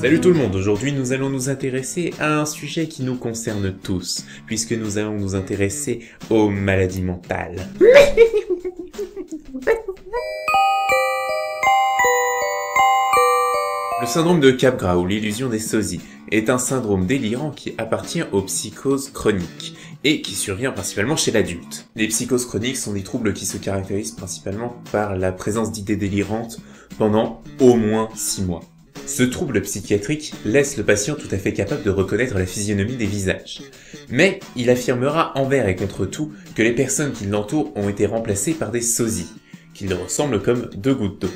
Salut tout le monde, aujourd'hui nous allons nous intéresser à un sujet qui nous concerne tous, puisque nous allons nous intéresser aux maladies mentales. Le syndrome de Capgras ou l'illusion des sosies est un syndrome délirant qui appartient aux psychoses chroniques et qui survient principalement chez l'adulte. Les psychoses chroniques sont des troubles qui se caractérisent principalement par la présence d'idées délirantes pendant au moins 6 mois. Ce trouble psychiatrique laisse le patient tout à fait capable de reconnaître la physionomie des visages. Mais il affirmera envers et contre tout que les personnes qui l'entourent ont été remplacées par des sosies, qui leur ressemblent comme 2 gouttes d'eau.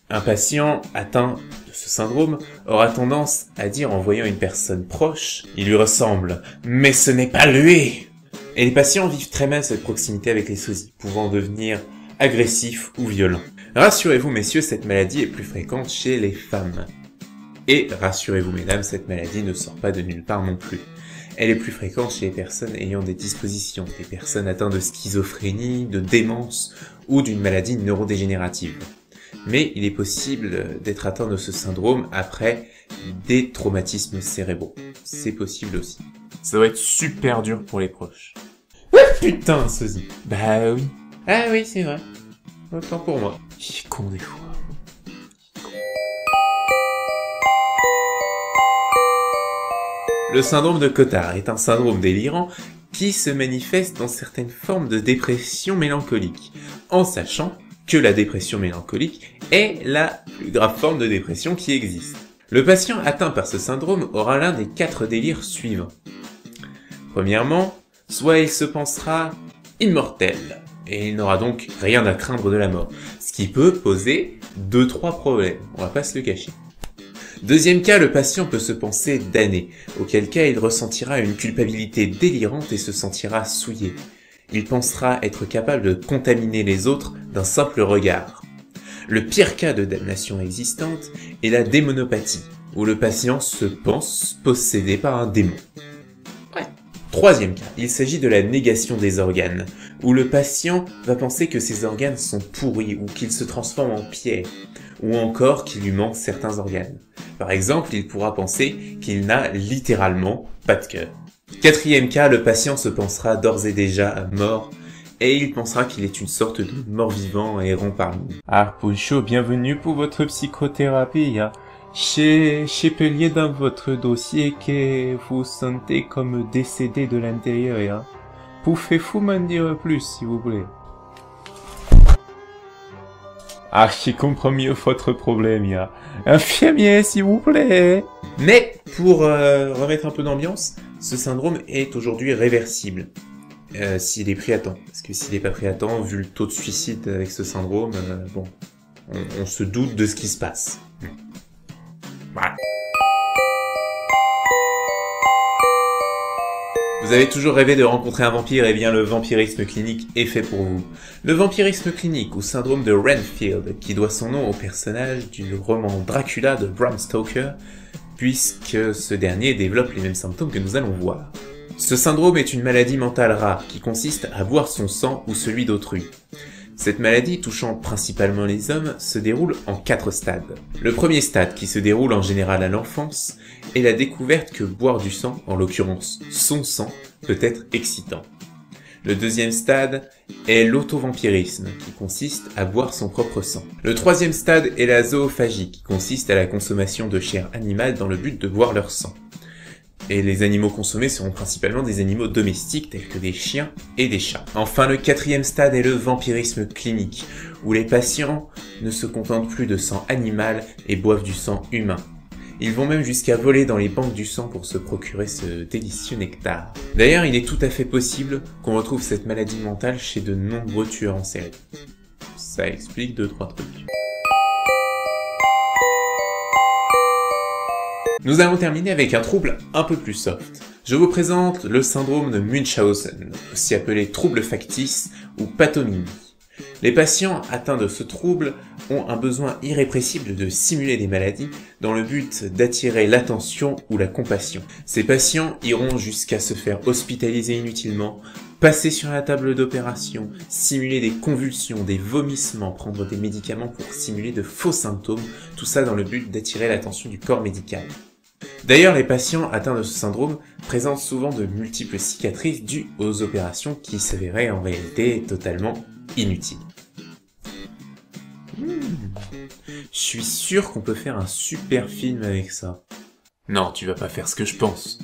Un patient atteint de ce syndrome aura tendance à dire en voyant une personne proche « Il lui ressemble, mais ce n'est pas lui !» Et les patients vivent très mal cette proximité avec les sosies, pouvant devenir agressifs ou violents. Rassurez-vous messieurs, cette maladie est plus fréquente chez les femmes. Et rassurez-vous mesdames, cette maladie ne sort pas de nulle part non plus. Elle est plus fréquente chez les personnes ayant des dispositions, des personnes atteintes de schizophrénie, de démence ou d'une maladie neurodégénérative. Mais il est possible d'être atteint de ce syndrome après des traumatismes cérébraux. C'est possible aussi. Ça doit être super dur pour les proches. Ouais, putain, sosie. Bah oui. Ah oui, c'est vrai. Autant pour moi. Il est con des fois. Le syndrome de Cotard est un syndrome délirant qui se manifeste dans certaines formes de dépression mélancolique, en sachant que la dépression mélancolique est la plus grave forme de dépression qui existe. Le patient atteint par ce syndrome aura l'un des 4 délires suivants. Premièrement, soit il se pensera immortel, et il n'aura donc rien à craindre de la mort, ce qui peut poser 2-3 problèmes, on va pas se le cacher. Deuxième cas, le patient peut se penser damné, auquel cas il ressentira une culpabilité délirante et se sentira souillé. Il pensera être capable de contaminer les autres d'un simple regard. Le pire cas de damnation existante est la démonopathie, où le patient se pense possédé par un démon. Ouais. Troisième cas, il s'agit de la négation des organes, où le patient va penser que ses organes sont pourris ou qu'ils se transforment en pierre, ou encore qu'il lui manque certains organes. Par exemple, il pourra penser qu'il n'a littéralement pas de cœur. Quatrième cas, le patient se pensera d'ores et déjà mort, et il pensera qu'il est une sorte de mort-vivant errant parmi nous. Ah, Poncho, bienvenue pour votre psychothérapie. J'ai payé dans votre dossier que vous sentez comme décédé de l'intérieur. Pouvez-vous m'en dire plus, s'il vous plaît? Ah, je comprends mieux votre problème, Infirmier, s'il vous plaît. Mais, pour remettre un peu d'ambiance, ce syndrome est aujourd'hui réversible, s'il est pris à temps. Parce que s'il n'est pas pris à temps, vu le taux de suicide avec ce syndrome, bon, on se doute de ce qui se passe. Voilà. Vous avez toujours rêvé de rencontrer un vampire, eh bien le vampirisme clinique est fait pour vous. Le vampirisme clinique, ou syndrome de Renfield, qui doit son nom au personnage du roman Dracula de Bram Stoker, puisque ce dernier développe les mêmes symptômes que nous allons voir. Ce syndrome est une maladie mentale rare qui consiste à boire son sang ou celui d'autrui. Cette maladie, touchant principalement les hommes, se déroule en 4 stades. Le premier stade, qui se déroule en général à l'enfance, est la découverte que boire du sang, en l'occurrence son sang, peut être excitant. Le deuxième stade est l'autovampirisme, qui consiste à boire son propre sang. Le troisième stade est la zoophagie, qui consiste à la consommation de chair animale dans le but de boire leur sang. Et les animaux consommés seront principalement des animaux domestiques tels que des chiens et des chats. Enfin, le quatrième stade est le vampirisme clinique, où les patients ne se contentent plus de sang animal et boivent du sang humain. Ils vont même jusqu'à voler dans les banques du sang pour se procurer ce délicieux nectar. D'ailleurs, il est tout à fait possible qu'on retrouve cette maladie mentale chez de nombreux tueurs en série. Ça explique 2-3 trucs. Nous allons terminer avec un trouble un peu plus soft. Je vous présente le syndrome de Munchausen, aussi appelé trouble factice ou pathomanie. Les patients atteints de ce trouble ont un besoin irrépressible de simuler des maladies dans le but d'attirer l'attention ou la compassion. Ces patients iront jusqu'à se faire hospitaliser inutilement, passer sur la table d'opération, simuler des convulsions, des vomissements, prendre des médicaments pour simuler de faux symptômes, tout ça dans le but d'attirer l'attention du corps médical. D'ailleurs, les patients atteints de ce syndrome présentent souvent de multiples cicatrices dues aux opérations qui s'avéraient en réalité totalement inutiles. Je suis sûr qu'on peut faire un super film avec ça. Non, tu vas pas faire ce que je pense.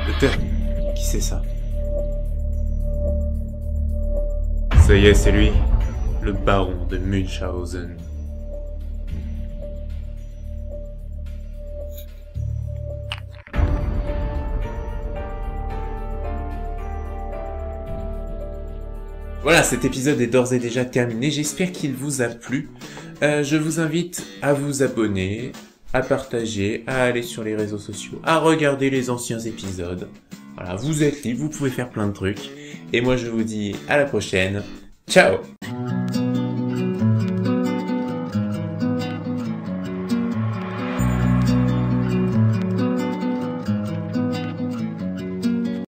Docteur, qui c'est ça? Ça y est, c'est lui, le baron de Munchausen. Voilà, cet épisode est d'ores et déjà terminé, j'espère qu'il vous a plu. Je vous invite à vous abonner, à partager, à aller sur les réseaux sociaux, à regarder les anciens épisodes. Voilà, vous êtes libre, vous pouvez faire plein de trucs. Et moi je vous dis à la prochaine. Ciao!